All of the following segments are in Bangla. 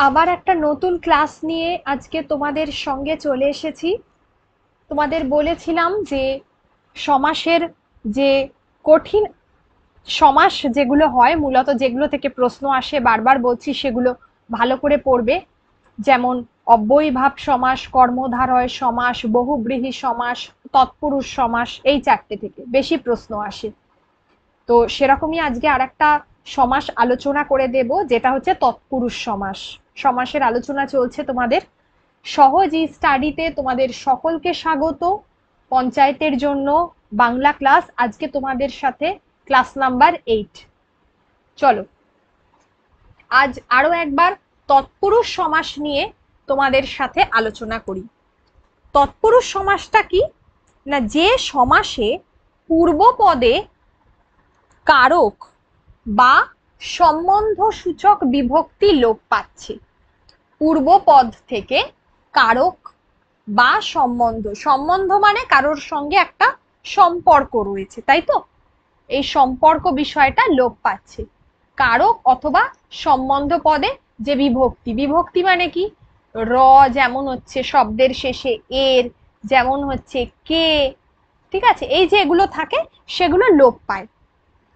আবার একটা নতুন ক্লাস নিয়ে আজকে তোমাদের সঙ্গে চলে এসেছি। তোমাদের বলেছিলাম যে সমাসের যে কঠিন সমাস যেগুলো হয়, মূলত যেগুলো থেকে প্রশ্ন আসে, বারবার বলছি সেগুলো ভালো করে পড়বে। যেমন অব্যয়ীভাব সমাস, কর্মধারয় সমাস, বহুব্রীহি সমাস, তৎপুরুষ সমাস, এই চারটে থেকে বেশি প্রশ্ন আসে। তো সেরকমই আজকে আরেকটা সমাস আলোচনা করে দেব, যেটা হচ্ছে তৎপুরুষ সমাস। সমাসের আলোচনা চলছে তোমাদের। সহজ ই স্টাডিতে তোমাদের সকলকে স্বাগত। পঞ্চায়েতের জন্য বাংলা ক্লাস, আজকে তোমাদের সাথে ক্লাস নাম্বার 8। চলো আজ আরো একবার তৎপুরুষ সমাস নিয়ে তোমাদের সাথে আলোচনা করি। তৎপুরুষ সমাসটা কি না, যে সমাসে পূর্বপদে কারক বা সম্বন্ধ সূচক বিভক্তি লোপ পাচ্ছে। পূর্বপদ থেকে কারক বা সম্বন্ধ, সম্বন্ধ মানে কারোর সঙ্গে একটা সম্পর্ক রয়েছে, তাই তো? এই সম্পর্ক বিষয়টা লোপ পাচ্ছে। কারক অথবা সম্বন্ধ পদে যে বিভক্তি, বিভক্তি মানে কি, র যেমন হচ্ছে শব্দের শেষে, এর যেমন হচ্ছে কে, ঠিক আছে, এই যে এগুলো থাকে সেগুলো লোপ পায়।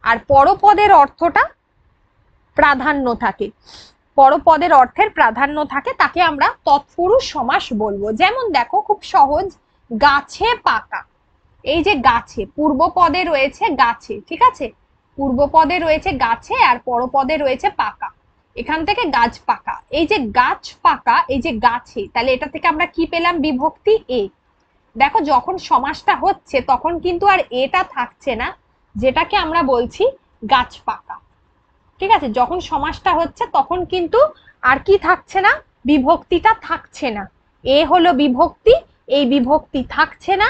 আর পরপদের অর্থটা প্রাধান্য থাকে, পরপদের অর্থের প্রাধান্য থাকে, তাকে আমরা তৎপুরুষ সমাস বলবো। যেমন দেখো, খুব সহজ, গাছে পাকা। এই যে গাছে, পূর্বপদে রয়েছে গাছে, ঠিক আছে, পূর্বপদে রয়েছে গাছে আর পরপদে রয়েছে পাকা। এখান থেকে গাছ পাকা, এই যে গাছ পাকা, এই যে গাছে, তাহলে এটা থেকে আমরা কি পেলাম, বিভক্তি এ। দেখো যখন সমাসটা হচ্ছে তখন কিন্তু আর এটা থাকছে না, যেটাকে আমরা বলছি গাছ পাকা, ঠিক আছে। যখন সমাসটা হচ্ছে তখন কিন্তু আর কি থাকছে না, বিভক্তিটা থাকছে না। এ হলো বিভক্তি, এই বিভক্তি থাকছে না,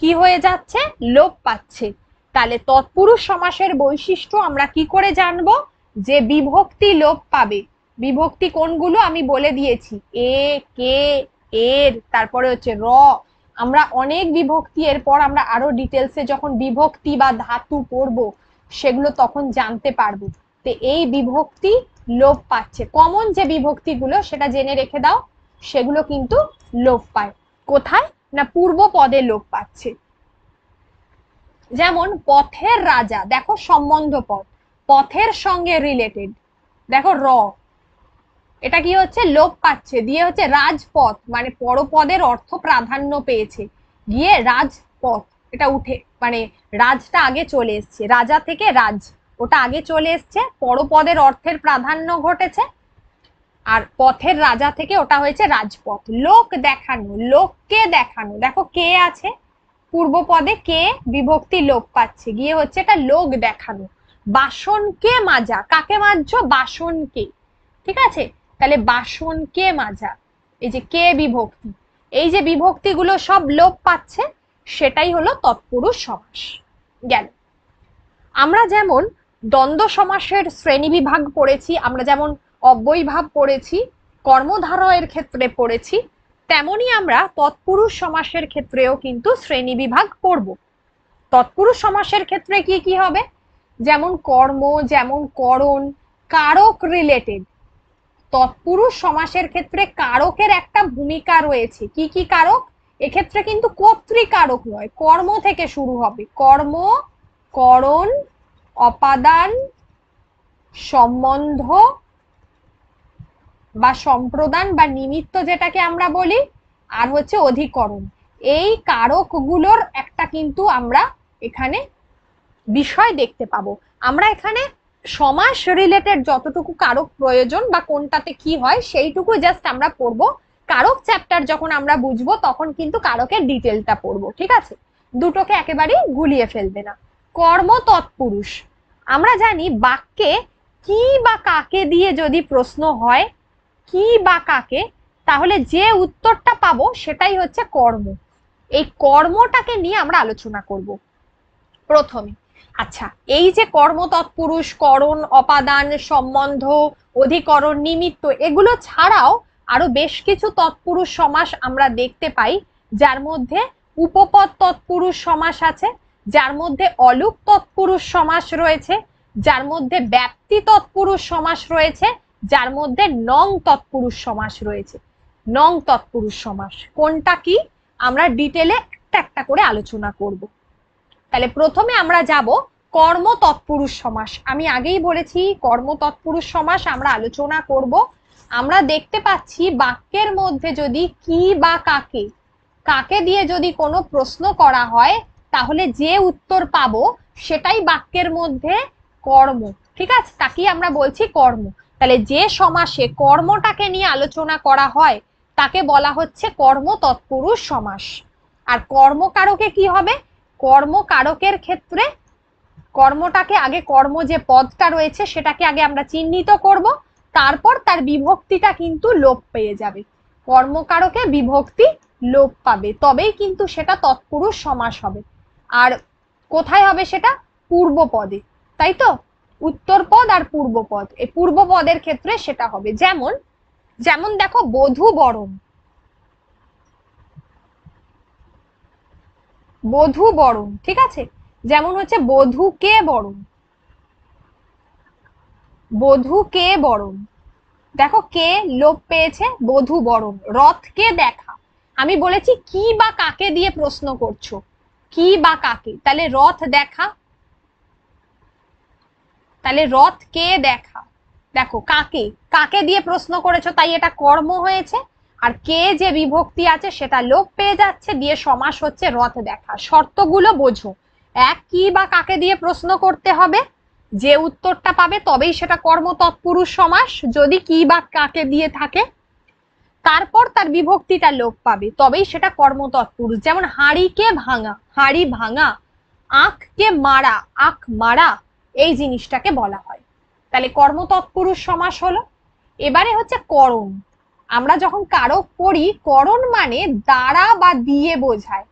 কি হয়ে যাচ্ছে, লোপ পাচ্ছে। তাহলে তৎপুরুষ সমাসের বৈশিষ্ট্য আমরা কি করে জানবো, যে বিভক্তি লোপ পাবে। বিভক্তি কোনগুলো আমি বলে দিয়েছি, এ, কে, এর, তারপরে হচ্ছে র। আমরা অনেক বিভক্তি, এরপর আমরা আরো ডিটেলসে যখন বিভক্তি বা ধাতু পড়বো সেগুলো তখন জানতে পারবো। এই বিভক্তি লোপ পাচ্ছে। কমন যে বিভক্তিগুলো সেটা জেনে রেখে দাও, সেগুলো কিন্তু লোপ পায়। কোথায় না, পূর্ব পদে লোপ পাচ্ছে। যেমন পথের রাজা, দেখো সম্বন্ধ পদ, পথের সঙ্গে রিলেটেড। দেখো র, এটা কি হচ্ছে, লোপ পাচ্ছে, দিয়ে হচ্ছে রাজপথ, মানে পরপদের অর্থ প্রাধান্য পেয়েছে, গিয়ে রাজপথ, এটা উঠে, মানে রাজটা আগে চলে এসছে, রাজা থেকে রাজ, ওটা আগে চলে এসছে, পরপদের অর্থের প্রাধান্য ঘটেছে, আর পথের রাজা থেকে ওটা হয়েছে রাজপথ। লোক দেখানো, লোককে দেখানো, দেখো কে আছে পূর্বপদে, কে বিভক্তি লোপ পাচ্ছে, গিয়ে হচ্ছে এটা লোক দেখানো। বাসনকে মাজা, কাকে মাজছো, বাসনকে, ঠিক আছে, তাহলে বাসনকে মাজা, এই যে কে বিভক্তি, এই যে বিভক্তিগুলো সব লোপ পাচ্ছে, সেটাই হলো তৎপুরুষ সমাস। গেল। আমরা যেমন দ্বন্দ্ব সমাসের শ্রেণী বিভাগ পড়েছি, আমরা যেমন অব্যয়ীভাব পড়েছি, কর্মধারয়ের ক্ষেত্রে পড়েছি, তেমনি আমরা তৎপুরুষ সমাসের ক্ষেত্রেও কিন্তু শ্রেণী বিভাগ পড়ব। তৎপুরুষ সমাসের ক্ষেত্রে কি কি হবে, যেমন কর্ম, যেমন করণ, কারক রিলেটেড। তৎপুরুষ সমাসের ক্ষেত্রে কারকের একটা ভূমিকা রয়েছে। কি কি কারক, এক্ষেত্রে কিন্তু কর্তৃকারক নয়, কর্ম থেকে শুরু হবে, কর্ম, করণ, অপাদান, সম্বন্ধ বা সম্প্রদান বা নিমিত্ত যেটাকে আমরা বলি, আর হচ্ছে অধিকরণ। এই কারকগুলোর একটা কিন্তু আমরা এখানে বিষয় দেখতে পাবো। আমরা এখানে সমাস রিলেটেড যতটুকু কারক প্রয়োজন বা কোনটাতে কি হয় সেইটুকু জাস্ট আমরা পড়বো। কারক চ্যাপ্টার যখন আমরা বুঝবো তখন কিন্তু কারকের ডিটেলটা পড়বো, ঠিক আছে, দুটোকে একেবারেই গুলিয়ে ফেলবে না। কর্ম তৎপুরুষ, আমরা জানি বাক্যে কি বা কাকে দিয়ে যদি প্রশ্ন হয়, কি বা কাকে, তাহলে যে উত্তরটা পাবো সেটাই হচ্ছে কর্ম। এই কর্মটাকে নিয়ে আমরা আলোচনা করব প্রথমে। আচ্ছা, এই যে কর্ম তৎপুরুষ, করণ, অপাদান, সম্বন্ধ, অধিকরণ, নিমিত্ত, এগুলো ছাড়াও আরো বেশ কিছু তৎপুরুষ সমাস আমরা দেখতে পাই, যার মধ্যে উপপদ তৎপুরুষ সমাস আছে, যার মধ্যে অলুক তৎপুরুষ সমাস রয়েছে, যার মধ্যে ব্যাপ্তি তৎপুরুষ সমাস রয়েছে, যার মধ্যে নং তৎপুরুষ সমাস রয়েছে। নং তৎপুরুষ সমাস কোনটা কি আমরা ডিটেলে একটা একটা করে আলোচনা করব। তাহলে প্রথমে আমরা যাব কর্ম তৎপুরুষ সমাস। আমি আগেই বলেছি কর্ম তৎপুরুষ সমাস আমরা আলোচনা করব। আমরা দেখতে পাচ্ছি বাক্যের মধ্যে যদি কি বা কাকে, কাকে দিয়ে যদি কোনো প্রশ্ন করা হয় তাহলে যে উত্তর পাবো সেটাই বাক্যের মধ্যে কর্ম। ঠিক আছে, তাকেই আমরা বলছি কর্ম। তাহলে যে সমাসে কর্মটাকে নিয়ে আলোচনা করা হয় তাকে বলা হচ্ছে কর্ম তৎপুরুষ সমাস। আর কর্মকারকে কি হবে? কর্মকারকের ক্ষেত্রে কর্মটাকে আগে, কর্ম যে পদটা রয়েছে সেটাকে আগে আমরা চিহ্নিত করব, তারপর তার বিভক্তিটা কিন্তু লোপ পেয়ে যাবে। কর্মকারকে বিভক্তি লোপ পাবে, তবেই কিন্তু সেটা তৎপুরুষ সমাস হবে। আর কোথায় হবে সেটা? পূর্ব পদে, তাই তো? উত্তর পদ আর পূর্ব পদ, এই পূর্ব পদের ক্ষেত্রে সেটা হবে। যেমন যেমন দেখো বধূ বরণ, বধূ বরণ, ঠিক আছে? যেমন হচ্ছে বধূকে বরণ, বধূকে বরণ, দেখো কে লোপ পেয়েছে, বধূ বরণ। রথকে দেখা, আমি বলেছি কি বা কাকে দিয়ে প্রশ্ন করছো, কি বা কাকে, তাহলে রথ দেখা, তাহলে রথ কে দেখা, দেখো কাকে, কাকে দিয়ে প্রশ্ন করেছো তাই এটা কর্ম হয়েছে। আর কে যে বিভক্তি আছে সেটা লোপ পেয়ে যাচ্ছে, দিয়ে সমাস হচ্ছে রথ দেখা। শর্তগুলো বোঝো। এক, কি বা কাকে দিয়ে প্রশ্ন করতে হবে, যে উত্তরটা পাবে তবেই সেটা কর্ম তৎপুরুষ সমাস যদি কি বা কাকে দিয়ে থাকে। তারপর তার বিভক্তিটা লোপ পাবে, তবেই সেটা কর্ম তৎপুরুষ। যেমন হাঁড়িকে ভাঙা, হাঁড়ি ভাঙা। আঁখকে মারা, আঁখ মারা, এই জিনিসটাকে বলা হয়। তাহলে কর্ম তৎপুরুষ সমাস হলো। এবারে হচ্ছে করণ। আমরা যখন কারক পড়ি, করণ মানে দ্বারা বা দিয়ে বোঝায়।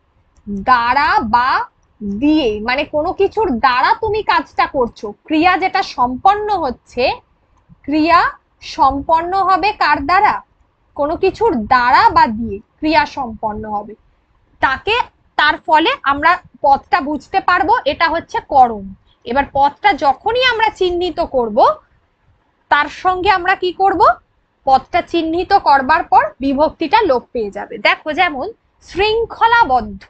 দ্বারা বা দিয়ে মানে কোনো কিছুর দ্বারা তুমি কাজটা করছো, ক্রিয়া যেটা সম্পন্ন হচ্ছে, ক্রিয়া সম্পন্ন হবে কার দ্বারা? কোনো কিছুর দ্বারা বা দিয়ে ক্রিয়া সম্পন্ন হবে, তাকে, তার ফলে আমরা পদটা বুঝতে পারবো এটা হচ্ছে করণ। এবার পদটা যখনই আমরা চিহ্নিত করব, তার সঙ্গে আমরা কি করব? পদটা চিহ্নিত করবার পর বিভক্তিটা লোপ পেয়ে যাবে। দেখো যেমন শৃঙ্খলাবদ্ধ,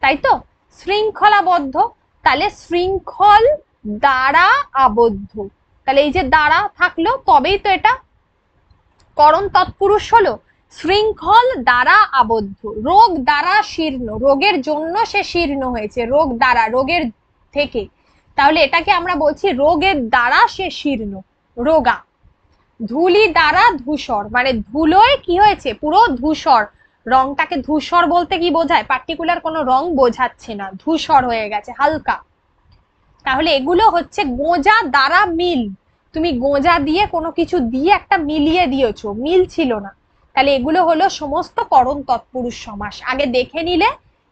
তাই তো? শৃঙ্খলাবদ্ধ, তাহলে শৃঙ্খল দ্বারা আবদ্ধ, তাহলে এই যে দ্বারা থাকলো তবেই তো এটা করণ তৎপুরুষ হলো। শৃঙ্খল দ্বারা আবদ্ধ, রোগ দ্বারা শীর্ণ, রোগের জন্য সে শীর্ণ হয়েছে, রোগ দ্বারা, রোগের থেকে, তাহলে এটাকে আমরা বলছি রোগের দ্বারা সে শীর্ণ, রোগা। ধুলি দ্বারা ধূসর, মানে ধুলোয় কি হয়েছে, পুরো ধূসর। রংটাকে ধূসর বলতে কি বোঝায়? পার্টিকুলার কোনো রং বোঝাচ্ছে না, ধূসর হয়ে গেছে, হালকা। তাহলে এগুলো হচ্ছে গোঁজা দ্বারা মিল, তুমি গোঁজা দিয়ে কোনো কিছু দিয়ে একটা মিলিয়ে দিয়েছো, মিল ছিল না, তাহলে এগুলো হলো সমস্ত করণ তৎপুরুষ সমাস। আগে দেখে নিলে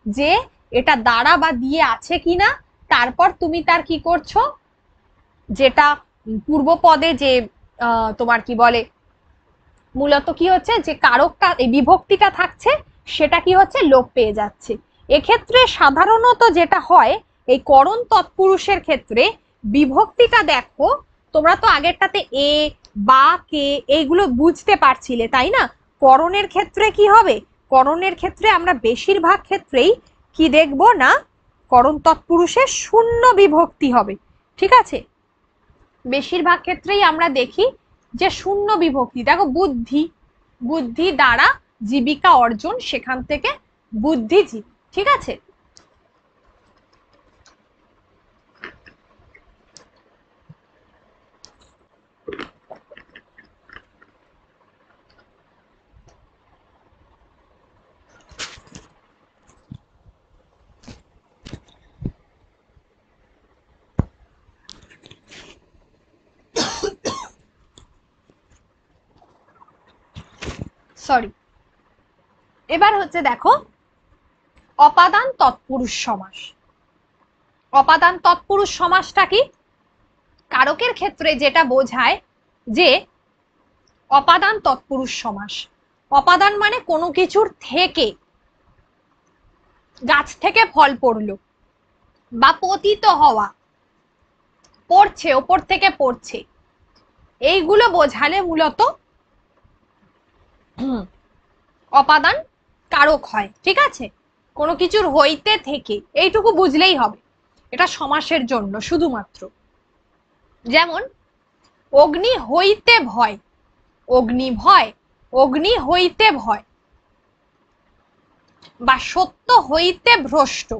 যে এটা দ্বারা বা দিয়ে আছে কিনা, তারপর তুমি তার কি করছো, যেটা পূর্ব পদে যে তোমার কি বলে, মূলত কি হচ্ছে যে কারকটা, এই বিভক্তিটা থাকছে, সেটা কি হচ্ছে, লোপ পেয়ে যাচ্ছে। এক্ষেত্রে সাধারণত যেটা হয়, এই করণ তৎপুরুষের ক্ষেত্রে বিভক্তিটা দেখো, তোমরা তো আগেরটাতে এ বা কে এইগুলো বুঝতে পারছিলে, তাই না? করণের ক্ষেত্রে কি হবে, করণের ক্ষেত্রে আমরা বেশিরভাগ ক্ষেত্রেই কি দেখবো না, করণ তৎপুরুষের শূন্য বিভক্তি হবে। ঠিক আছে, বেশিরভাগ ক্ষেত্রেই আমরা দেখি যে শূন্য বিভক্তি। দেখো বুদ্ধি, বুদ্ধি দ্বারা জীবিকা অর্জন, সেখান থেকে বুদ্ধিজীবী। ঠিক আছে, সরি। এবার হচ্ছে দেখো অপাদান তৎপুরুষ সমাস। অপাদান তৎপুরুষ সমাসটা কি? কারকের ক্ষেত্রে যেটা বোঝায় যে অপাদান তৎপুরুষ সমাস, অপাদান মানে কোনো কিছুর থেকে, গাছ থেকে ফল পড়লো বা পতিত হওয়া, পড়ছে, ওপর থেকে পড়ছে, এইগুলো বোঝালে মূলত অপাদান কারক হয়। ঠিক আছে, কোনো কিছুর হইতে থেকে এইটুকু বুঝলেই হবে, এটা সমাসের জন্য শুধুমাত্র। যেমন অগ্নি হইতে ভয়, অগ্নি ভয়, অগ্নি হইতে ভয়, বা সত্য হইতে ভ্রষ্ট।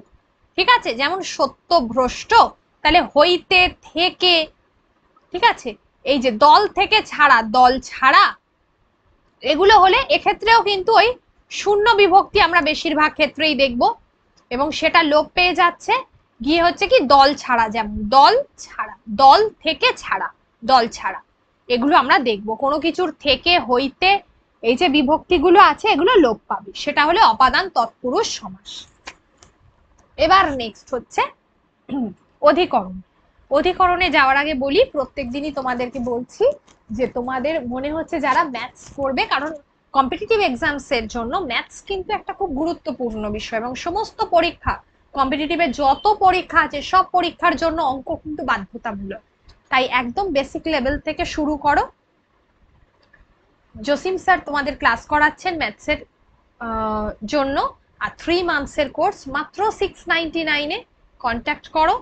ঠিক আছে, যেমন সত্য ভ্রষ্ট, তাহলে হইতে থেকে। ঠিক আছে, এই যে দল থেকে ছাড়া, দল ছাড়া, এগুলো হলে এক্ষেত্রেও কিন্তু ওই শূন্য বিভক্তি আমরা বেশিরভাগ ক্ষেত্রেই দেখব, এবং সেটা লোপ পেয়ে যাচ্ছে গিয়ে হচ্ছে কি দল ছাড়া, যেমন দল ছাড়া, দল থেকে ছাড়া, দল ছাড়া, এগুলো আমরা দেখব। কোনো কিছুর থেকে হইতে এই যে বিভক্তিগুলো আছে এগুলো লোপ পাবে, সেটা হলে অপাদান তৎপুরুষ সমাস। এবার নেক্সট হচ্ছে অধিকরণ। অধিকরণে যাওয়ার আগে বলি, প্রত্যেক দিনই তোমাদেরকে বলছি যে তোমাদের মনে হচ্ছে যারা ম্যাথস করবে, কারণ কম্পিটিটিভ এক্সামস এর জন্য ম্যাথস কিন্তু একটা খুব গুরুত্বপূর্ণ বিষয়, এবং সমস্ত পরীক্ষা, কম্পিটিটিভের যত পরীক্ষা আছে সব পরীক্ষার জন্য অঙ্ক কিন্তু বাধ্যতামূলক। তাই একদম বেসিক লেভেল থেকে শুরু করো। জসিম স্যার তোমাদের ক্লাস করাচ্ছেন ম্যাথসের জন্য, আর 3 মান্থসের কোর্স মাত্র 699 এ। কন্ট্যাক্ট করো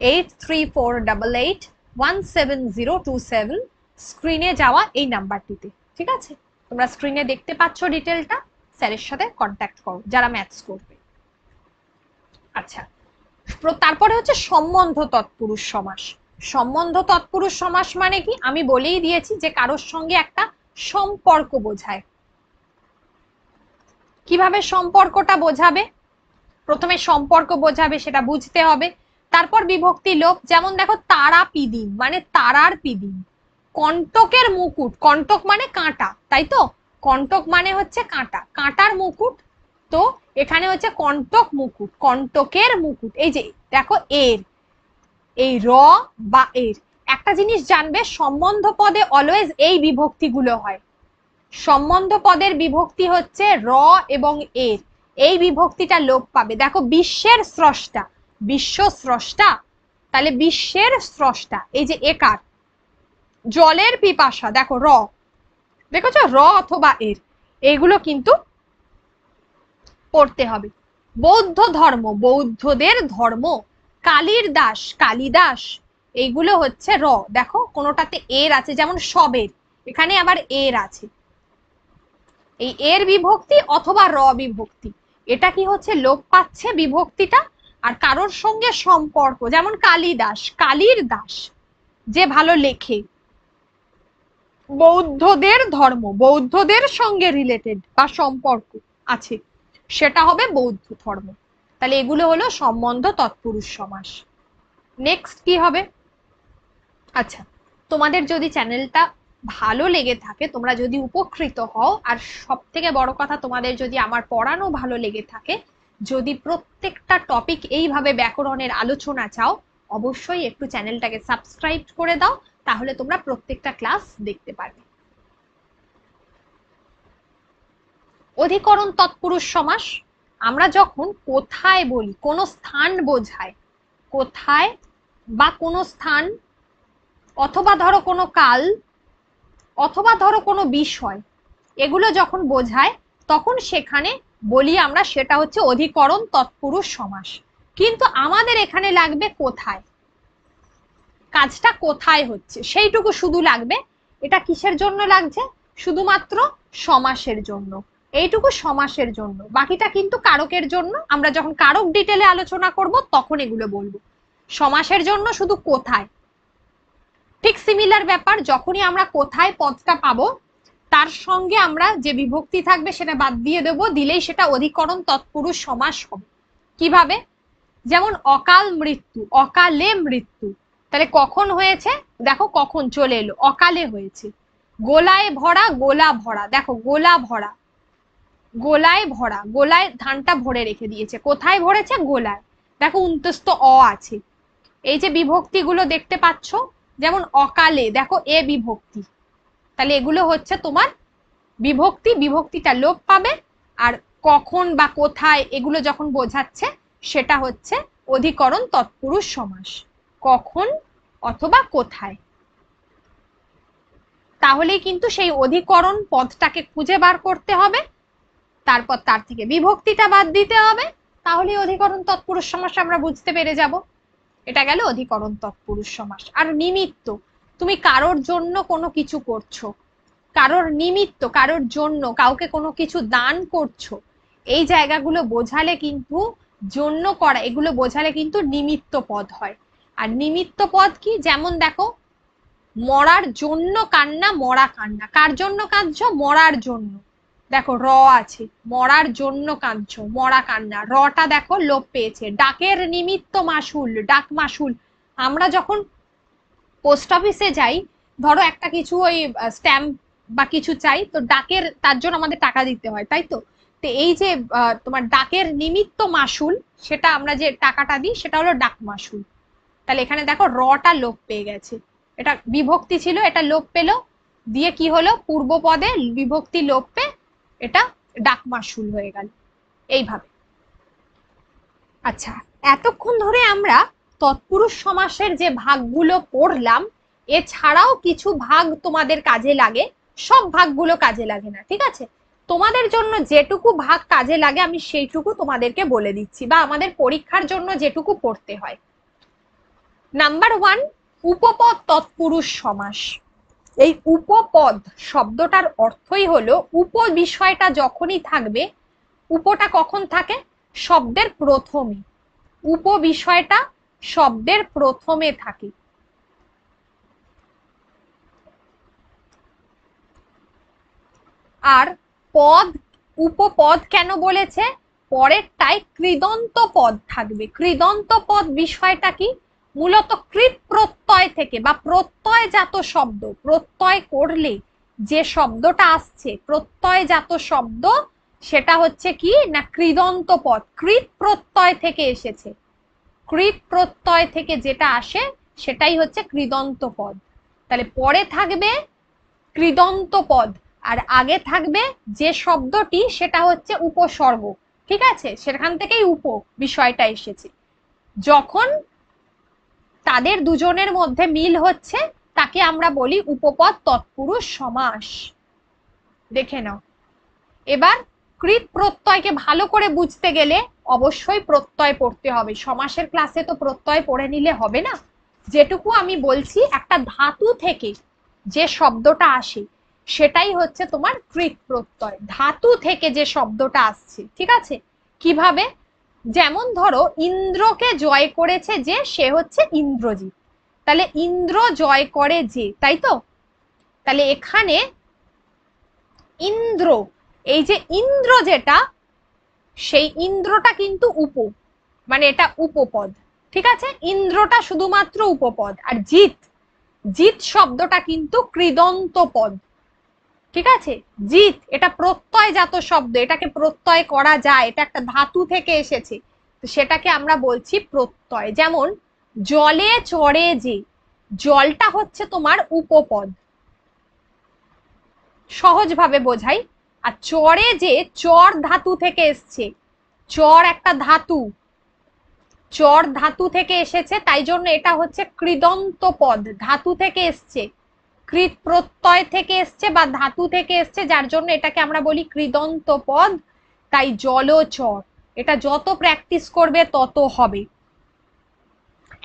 8348817027, স্ক্রিনে যাওয়া এই নাম্বারটিতে। ঠিক আছে, তোমরা স্ক্রিনে দেখতে পাচ্ছ ডিটেলটা, স্যারের সাথে কন্ট্যাক্ট করো যারা ম্যাথস করবে। আচ্ছা, তারপরে হচ্ছে সম্বন্ধ তৎপুরুষ সমাস। সম্বন্ধ তৎপুরুষ সমাস মানে কি আমি বলেই দিয়েছি, যে কারোর সঙ্গে একটা সম্পর্ক বোঝায়। কিভাবে সম্পর্কটা বোঝাবে? প্রথমে সম্পর্ক বোঝাবে, সেটা বুঝতে হবে, তারপর বিভক্তি লোপ। যেমন দেখো তারা পিদিম মানে তারার পিদিম, কণ্টকের মুকুট, কণ্টক মানে কাঁটা, তাই তো, কণ্টক মানে হচ্ছে কাঁটা, কাঁটার মুকুট, তো এখানে হচ্ছে কণ্টক মুকুট, কণ্টকের মুকুট। এই যে দেখো এর, এই র বা এর, একটা জিনিস জানবে, সম্বন্ধ পদে অলওয়েজ এই বিভক্তিগুলো হয়। সম্বন্ধ পদের বিভক্তি হচ্ছে র এবং এর, এই বিভক্তিটা লোপ পাবে। দেখো বিশ্বের স্রষ্টা, বিশ্ব স্রষ্টা, তাহলে বিশ্বের স্রষ্টা, এই যে একার। জলের পিপাসা, দেখো র, দেখেছো র অথবা এর, এইগুলো কিন্তু পড়তে হবে। বৌদ্ধ ধর্ম, বৌদ্ধদের ধর্ম। কালীর দাস, কালিদাস, এইগুলো হচ্ছে র। দেখো কোনোটাতে এর আছে, যেমন সবের, এখানে আবার এর আছে, এই এর বিভক্তি অথবা র বিভক্তি, এটা কি হচ্ছে লোপ পাচ্ছে বিভক্তিটা। আর কারোর সঙ্গে সম্পর্ক, যেমন কালিদাস, কালীর দাস, যে ভালো লেখে। বৌদ্ধদের ধর্ম, বৌদ্ধদের সঙ্গে রিলেটেড বা সম্পর্ক আছে, সেটা হবে বৌদ্ধ ধর্ম। তাহলে এগুলো হলো সম্বন্ধ তৎপুরুষ সমাস। নেক্সট কি হবে? আচ্ছা, তোমাদের যদি চ্যানেলটা ভালো লেগে থাকে, তোমরা যদি উপকৃত হও, আর সব থেকে বড় কথা তোমাদের যদি আমার পড়ানো ভালো লেগে থাকে, যদি প্রত্যেকটা টপিক এইভাবে ব্যাকরণের আলোচনা চাও, অবশ্যই একটু চ্যানেলটাকে সাবস্ক্রাইব করে দাও, তাহলে তোমরা প্রত্যেকটা ক্লাস দেখতে পারবে। অধিকরণ তৎপুরুষ সমাস আমরা যখন কোথায় বলি, কোনো স্থান বোঝায়, কোথায় বা কোনো স্থান, অথবা ধরো কোনো কাল, অথবা ধরো কোনো বিষয়, এগুলো যখন বোঝায় তখন সেখানে বলি আমরা, সেটা হচ্ছে অধিকরণ তৎপুরুষ সমাস। কিন্তু আমাদের এখানে লাগবে কোথায়, কাজটা কোথায় হচ্ছে সেইটুকু শুধু লাগবে। এটা কিসের জন্য লাগছে? শুধুমাত্র সমাসের জন্য, এইটুকু সমাসের জন্য, বাকিটা কিন্তু কারকের জন্য। আমরা যখন কারক ডিটেলে আলোচনা করব তখন এগুলো বলবো। সমাসের জন্য শুধু কোথায়। ঠিক সিমিলার ব্যাপার, যখনই আমরা কোথায় পদটা পাবো, তার সঙ্গে আমরা যে বিভক্তি থাকবে সেটা বাদ দিয়ে দেবো, দিলেই সেটা অধিকরণ তৎপুরুষ সমাস হবে। কিভাবে? যেমন অকাল মৃত্যু, অকালে মৃত্যু, তাহলে কখন হয়েছে? দেখো কখন চলে এলো, অকালে হয়েছে। গোলায় ভরা, গোলা ভরা, দেখো গোলা ভরা, গোলায় ভরা, গোলায় ধানটা ভরে রেখে দিয়েছে, কোথায় ভরেছে? গোলায়। দেখো উন্তস্ত অ আছে। এই যে বিভক্তিগুলো দেখতে পাচ্ছ, যেমন অকালে, দেখো এ বিভক্তি, তাহলে এগুলো হচ্ছে তোমার বিভক্তি, বিভক্তিটা লোপ পাবে। আর কখন বা কোথায় এগুলো যখন বোঝাচ্ছে, সেটা হচ্ছে অধিকরণ তৎপুরুষ সমাস, কখন অথবা কোথায়। তাহলেই কিন্তু সেই অধিকরণ পদটাকে খুঁজে বার করতে হবে, তারপর তার থেকে বিভক্তিটা বাদ দিতে হবে, তাহলে অধিকরণ তৎপুরুষ সমাস আমরা বুঝতে পেরে যাব। এটা গেল অধিকরণ তৎপুরুষ সমাস। আর নিমিত্ত, তুমি কারোর জন্য কোনো কিছু করছো, কারোর নিমিত্ত, কারোর জন্য, কাউকে কোনো কিছু দান করছো, এই জায়গাগুলো বোঝালে কিন্তু, জন্য করা এগুলো বোঝালে কিন্তু নিমিত্ত পদ হয়। আর নিমিত্ত পদ কি, যেমন দেখো মরার জন্য কান্না, মরা কান্না, কার জন্য কাঁদছো? মরার জন্য। দেখো র আছে, মরার জন্য কাঁদছো, মরা কান্না, রটা দেখো লোপ পেয়েছে। ডাকের নিমিত্ত মাসুল, ডাক মাসুল, আমরা যখন পোস্ট অফিসে যাই, ধরো একটা কিছু ওই স্ট্যাম্প বা কিছু চাই, তো ডাকের, তার জন্য আমাদের টাকা দিতে হয়, তাই তো? তো এই যে তোমার ডাকের নিমিত্ত মাসুল, সেটা আমরা যে টাকাটা দিই সেটা হলো ডাক মাসুল। তাহলে এখানে দেখো রটা লোপ পেয়ে গেছে, এটা বিভক্তি ছিল, এটা লোপ পেলো, দিয়ে কি হলো, পূর্ব পদে বিভক্তি লোপ পেয়ে এটা ডাক মাসুল হয়ে গেল, এইভাবে। আচ্ছা, এতক্ষণ ধরে আমরা তৎপুরুষ সমাসের যে ভাগগুলো পড়লাম, এছাড়াও কিছু ভাগ তোমাদের কাজে লাগে, সব ভাগগুলো কাজে লাগে না, ঠিক আছে? তোমাদের জন্য যেটুকু ভাগ কাজে লাগে আমি সেইটুকু তোমাদেরকে বলে দিচ্ছি, বা আমাদের পরীক্ষার জন্য যেটুকু পড়তে হয়। নাম্বার 1, উপপদ তৎপুরুষ সমাস। এই উপপদ শব্দটার অর্থই হলো উপ বিষয়টা যখনই থাকবে, উপটা কখন থাকে? শব্দের প্রথমে। উপ বিষয়টা শব্দের প্রথমে থাকে। আর পদ, উপপদ কেন বলেছে? পরেরটায় কৃদন্ত পদ থাকবে। কৃদন্ত পদ বিষয়টা কি? মূলত কৃত প্রত্যয় থেকে বা প্রত্যয়জাত শব্দ, প্রত্যয় করলে যে শব্দটা আসছে, প্রত্যয়জাত শব্দ, সেটা হচ্ছে কি না কৃদন্ত পদ। কৃত প্রত্যয় থেকে এসেছে, কৃত প্রত্যয় থেকে যেটা আসে সেটাই হচ্ছে কৃদন্ত পদ। তাহলে পরে থাকবে কৃদন্ত পদ, আর আগে থাকবে যে শব্দটি, সেটা হচ্ছে উপসর্গ, ঠিক আছে? সেখান থেকেই উপ বিষয়টা এসেছে। যখন তাদের দুজনের মধ্যে মিল হচ্ছে, তাকে আমরা বলি উপপদ তৎপুরুষ সমাস। দেখে নাও। এবার কৃত প্রত্যয়কে ভালো করে বুঝতে গেলে অবশ্যই প্রত্যয় পড়তে হবে। সমাসের ক্লাসে তো প্রত্যয় পড়ে নিলে হবে না। যেটুকু আমি বলছি, একটা ধাতু থেকে যে শব্দটা আসে সেটাই হচ্ছে তোমার কৃত প্রত্যয়। ধাতু থেকে যে শব্দটা আসছে, ঠিক আছে? কিভাবে? যেমন ধরো ইন্দ্রকে জয় করেছে যে, সে হচ্ছে ইন্দ্রজিৎ। তাহলে ইন্দ্র জয় করে যে, তাই তো? তাহলে এখানে ইন্দ্র, এই যে ইন্দ্র যেটা, সেই ইন্দ্রটা কিন্তু উপ, মানে এটা উপপদ, ঠিক আছে? ইন্দ্রটা শুধুমাত্র উপপদ। আর জিৎ, জিৎ শব্দটা কিন্তু কৃদন্ত পদ, ঠিক আছে? জিৎ এটা প্রত্যয়জাত শব্দ, এটাকে প্রত্যয় করা যায়, এটা একটা ধাতু থেকে এসেছে, তো সেটাকে আমরা বলছি প্রত্যয়। যেমন জলে চড়ে যে, জলটা হচ্ছে তোমার উপপদ, সহজভাবে বোঝাই। আর চড়ে যে, চর ধাতু থেকে এসছে, চর একটা ধাতু, চর ধাতু থেকে এসেছে, তাই জন্য এটা হচ্ছে কৃদন্ত পদ, ধাতু থেকে এসছে, কৃত প্রত্যয় থেকে এসছে বা ধাতু থেকে এসছে, যার জন্য এটাকে আমরা বলি কৃদন্ত পদ। তাই জলচর, এটা যত প্র্যাকটিস করবে তত হবে,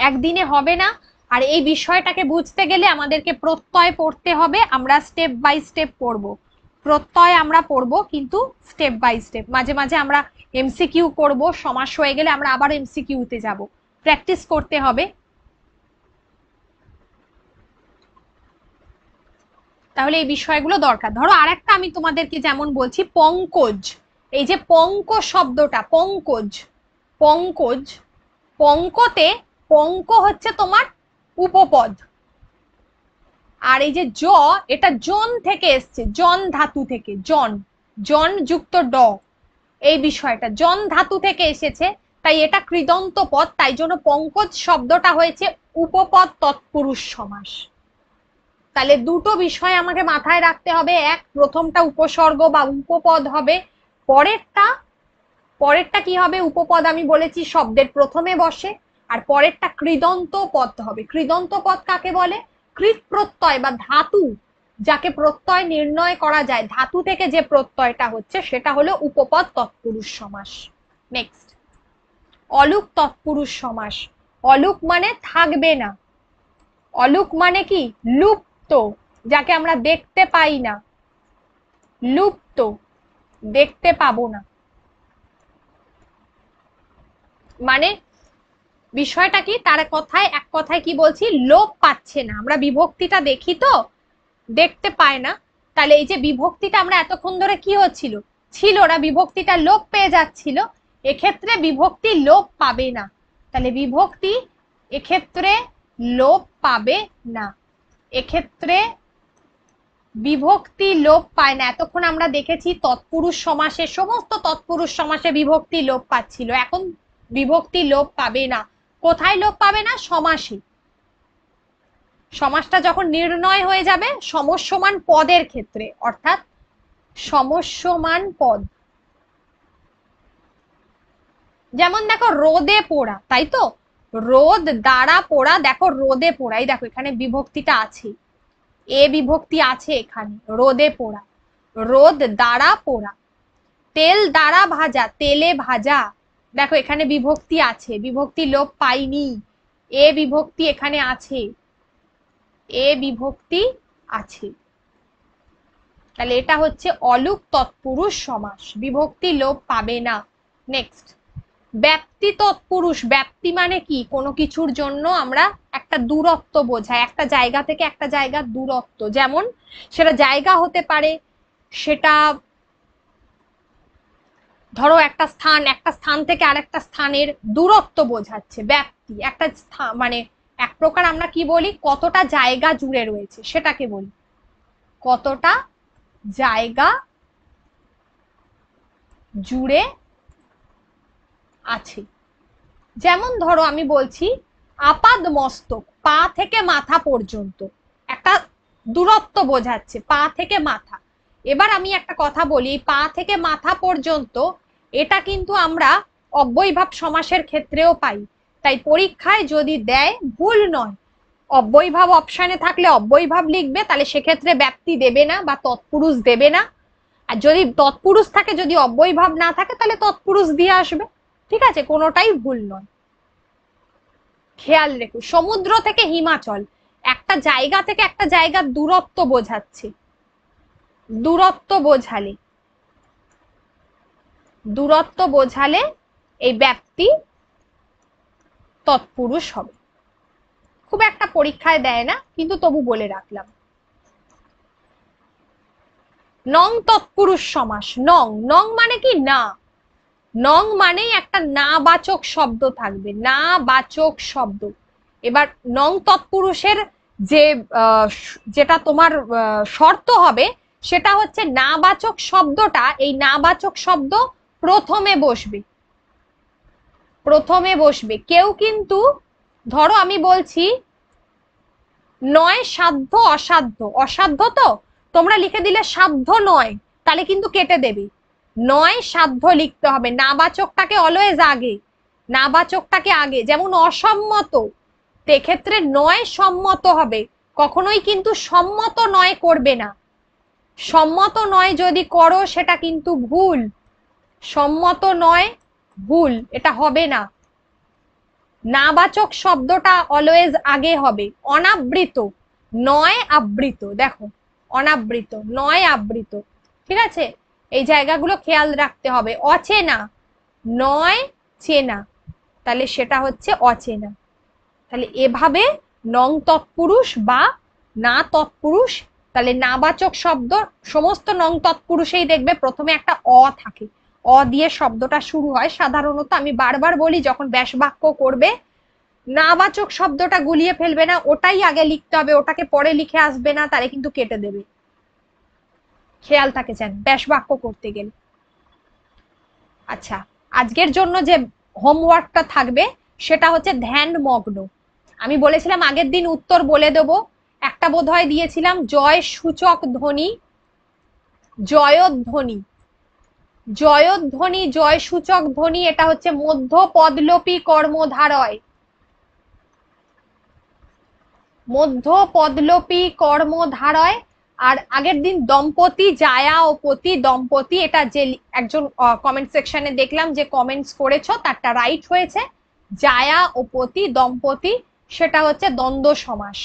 একদিনে হবে না। আর এই বিষয়টাকে বুঝতে গেলে আমাদেরকে প্রত্যয় পড়তে হবে, আমরা স্টেপ বাই স্টেপ পড়বো। প্রত্যয় আমরা পড়বো কিন্তু স্টেপ বাই স্টেপ। মাঝে মাঝে আমরা এমসিকিউ করব, সমাস হয়ে গেলে আমরা আবার এমসিকিউতে যাব, প্র্যাকটিস করতে হবে। তাহলে এই বিষয়গুলো দরকার। ধরো আরেকটা আমি তোমাদেরকে যেমন বলছি, পঙ্কজ। এই যে পঙ্ক শব্দটা, পঙ্কজ, পঙ্কজ, পঙ্কতে, পঙ্ক হচ্ছে তোমার উপপদ। আর এই যে জ, এটা জন থেকে এসছে, জন ধাতু থেকে, জন, জন যুক্ত ড, এই বিষয়টা জন ধাতু থেকে এসেছে, তাই এটা কৃদন্ত পদ, তাই জন্য পঙ্কজ শব্দটা হয়েছে উপপদ তৎপুরুষ সমাস। তাহলে দুটো বিষয় আমাকে মাথায় রাখতে হবে, এক, প্রথমটা উপসর্গ বা উপপদ হবে, পরেরটা, পরেরটা কি হবে? উপপদ আমি বলেছি শব্দের প্রথমে বসে, আর পরেরটা কৃদন্ত পদ হবে। কৃদন্ত পদ কাকে বলে? কৃত প্রত্যয় বা ধাতু, যাকে প্রত্যয় নির্ণয় করা যায়, ধাতু থেকে যে প্রত্যয়টা হচ্ছে সেটা হলো উপপদ তৎপুরুষ সমাস। নেক্সট, অলুক তৎপুরুষ সমাস। অলুক মানে থাকবে না। অলুক মানে কি? লুপ্ত, যাকে আমরা দেখতে পাই না। লুপ্ত, দেখতে পাবো না। মানে বিষয়টা কি? তার কথায়, এক কথায় কি বলছি, লোপ পাচ্ছে না। আমরা বিভক্তিটা দেখি তো, দেখতে পায় না। তাহলে এই যে বিভক্তিটা আমরা এতক্ষণ ধরে কি হচ্ছিল, ছিল না, বিভক্তিটা লোপ পেয়ে যাচ্ছিল, এক্ষেত্রে বিভক্তি লোপ পাবে না। তাহলে বিভক্তি এক্ষেত্রে লোপ পাবে না। এক্ষেত্রে বিভক্তি লোপ পায় না। এতক্ষণ আমরা দেখেছি তৎপুরুষ সমাসে, সমস্ত তৎপুরুষ সমাসে বিভক্তি লোপ পাচ্ছিল, এখন বিভক্তি লোপ পাবে না। কোথায় লোপ পাবে না? সমাসে। সমাসটা যখন নির্ণয় হয়ে যাবে সমস্যমান পদের ক্ষেত্রে, অর্থাৎ সমস্যমান পদ। যেমন দেখো রোদে পোড়া, তাই তো? রোদ দ্বারা পোড়া, দেখো রোদে পোড়া, এই দেখো এখানে বিভক্তিটা আছে, এ বিভক্তি আছে এখানে, রোদে পোড়া, রোদ দ্বারা পোড়া। তেল দ্বারা ভাজা, তেলে ভাজা, দেখো এখানে বিভক্তি আছে, বিভক্তি লোপ পাইনি, এ বিভক্তি এখানে আছে, এ বিভক্তি আছে। তাহলে এটা হচ্ছে অলুক তৎপুরুষ সমাস, বিভক্তি লোপ পাবে না। নেক্সট, ব্যাপ্তি তৎপুরুষ। ব্যাপ্তি মানে কি? কোনো কিছুর জন্য আমরা একটা দূরত্ব বোঝায়, একটা জায়গা থেকে একটা জায়গার দূরত্ব। যেমন সেটা জায়গা হতে পারে, সেটা ধরো একটা স্থান থেকে আরেকটা স্থানের দূরত্ব বোঝাচ্ছে। ব্যাপ্তি একটা মানে এক প্রকার আমরা কি বলি, কতটা জায়গা জুড়ে রয়েছে সেটাকে বলি, কতটা জায়গা জুড়ে আছে। যেমন ধরো আমি বলছি আপাদ মস্তক, পা থেকে মাথা পর্যন্ত একটা দূরত্ব বোঝাচ্ছে, পা থেকে মাথা। এবার আমি একটা কথা বলি, পা থেকে মাথা পর্যন্ত এটা কিন্তু আমরা অব্যয়ভাব সমাসের ক্ষেত্রেও পাই। তাই পরীক্ষায় যদি দেয়, ভুল নয়, অব্যয়ভাব অপশনে থাকলে অব্যয়ভাব লিখবে, তাহলে সেক্ষেত্রে ব্যাপ্তি দেবে না বা তৎপুরুষ দেবে না। আর যদি তৎপুরুষ থাকে, যদি অব্যয়ভাব না থাকে, তাহলে তৎপুরুষ দিয়ে আসবে। ঠিক আছে, কোনোটাই ভুল নয়। খেয়াল রেখো, সমুদ্র থেকে হিমাচল, একটা জায়গা থেকে একটা জায়গার দূরত্ব বোঝাচ্ছে। দূরত্ব বোঝালে, দূরত্ব বোঝালে এই ব্যাপ্তি তৎপুরুষ হবে। খুব একটা পরীক্ষায় দেয় না, কিন্তু তবু বলে রাখলাম। নং তৎপুরুষ সমাস। নং, নং মানে কি? না। নং মানেই একটা না বাচক শব্দ থাকবে, না বাচক শব্দ। এবার নং তৎপুরুষের যে যেটা তোমার শর্ত হবে, সেটা হচ্ছে না বাচক শব্দটা, এই না বাচক শব্দ প্রথমে বসবে, প্রথমে বসবে। কেউ কিন্তু ধরো আমি বলছি নয় সাধ্য অসাধ্য, অসাধ্য তো তোমরা লিখে দিলে সাধ্য নয়, তাহলে কিন্তু কেটে দেবে। নয় সাধ্য লিখতে হবে, নাবাচকটাকে অলওয়েজ আগে, নাবাচকটাকে আগে। যেমন অসম্মত, সেক্ষেত্রে নয় সম্মত হবে, কখনোই কিন্তু সম্মত নয় করবে না। সম্মত নয় যদি করো সেটা কিন্তু ভুল, সম্মত নয় ভুল, এটা হবে না। নাবাচক শব্দটা অলওয়েজ আগে হবে। অনাবৃত, নয় আবৃত, দেখো অনাবৃত, নয় আবৃত। ঠিক আছে, এই জায়গাগুলো খেয়াল রাখতে হবে। অচেনা, নয় চেনা, তাহলে সেটা হচ্ছে অচেনা। তাহলে এভাবে নং তৎপুরুষ বা না তৎপুরুষ, তাহলে নাবাচক শব্দ সমস্ত নং তৎপুরুষেই দেখবে প্রথমে একটা অ থাকে, অ দিয়ে শব্দটা শুরু হয়। সাধারণত আমি বারবার বলি, যখন ব্যাস বাক্য করবে নাবাচক শব্দটা গুলিয়ে ফেলবে না, ওটাই আগে লিখতে হবে, ওটাকে পরে লিখে আসবে না, তাহলে কিন্তু কেটে দেবে। খেয়াল থাকে যেন ব্যাস বাক্য করতে গেলে। আচ্ছা, আজকের জন্য যে হোমওয়ার্কটা থাকবে সেটা হচ্ছে ধ্যান মগ্ন। আমি বলেছিলাম আগের দিন উত্তর বলে দেব, একটা বোধহয় দিয়েছিলাম জয় সূচক ধ্বনি, জয়ধ্বনি, জয়ধ্বনি, জয় সূচক ধ্বনি, এটা হচ্ছে মধ্য পদলোপী কর্মধারয়, মধ্য পদলোপী কর্মধারয়। আর আগের দিন দম্পতি, জায়া ও পতি, দম্পতি, এটা যে একজন কমেন্ট সেকশনে দেখলাম যে কমেন্টস করেছো তারটা রাইট হয়েছে। জায়া ও পতি, দম্পতি, সেটা হচ্ছে দ্বন্দ্ব সমাস।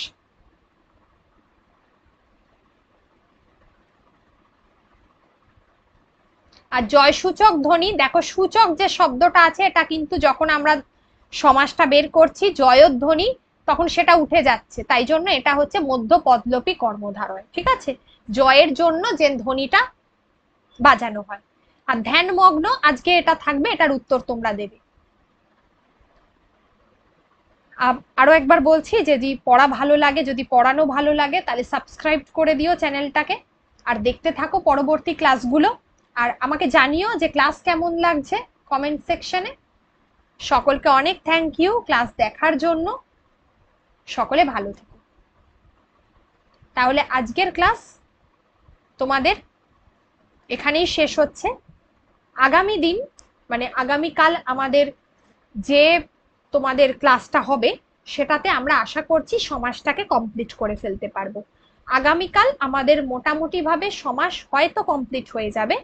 আর জয়সূচক ধ্বনি, দেখো সূচক যে শব্দটা আছে এটা কিন্তু যখন আমরা সমাসটা বের করছি জয়ধ্বনি তখন সেটা উঠে যাচ্ছে, তাই জন্য এটা হচ্ছে মধ্য পদলোপী কর্মধারয়। ঠিক আছে, জয়ের জন্য যে ধ্বনিটা বাজানো হয়। আর ধ্যানমগ্ন আজকে এটা থাকবে, এটার উত্তর তোমরা দেবে। আরো একবার বলছি যে যদি পড়া ভালো লাগে, যদি পড়ানো ভালো লাগে, তাহলে সাবস্ক্রাইব করে দিও চ্যানেলটাকে আর দেখতে থাকো পরবর্তী ক্লাসগুলো। আর আমাকে জানিও যে ক্লাস কেমন লাগছে কমেন্ট সেকশনে। সকলকে অনেক থ্যাংক ইউ ক্লাস দেখার জন্য। সকলে ভালো থেকো। তাহলে আজকের ক্লাস তোমাদের এখানেই শেষ হচ্ছে। আগামী দিন মানে আগামীকাল আমাদের যে তোমাদের ক্লাসটা হবে সেটাতে আমরা আশা করছি সমাসটাকে কমপ্লিট করে ফেলতে পারবো। আগামীকাল আমাদের মোটামুটি ভাবে সমাস হয়তো কমপ্লিট হয়ে যাবে,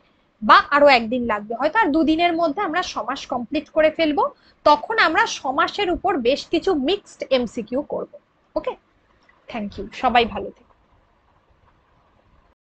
বা আরো একদিন লাগবে, হয়তো আর দুদিনের মধ্যে আমরা সমাস কমপ্লিট করে ফেলবো। তখন আমরা সমাসের উপর বেশ কিছু মিক্সড এমসিকিউ করব। ওকে, থ্যাংক ইউ, সবাই ভালো থেকো।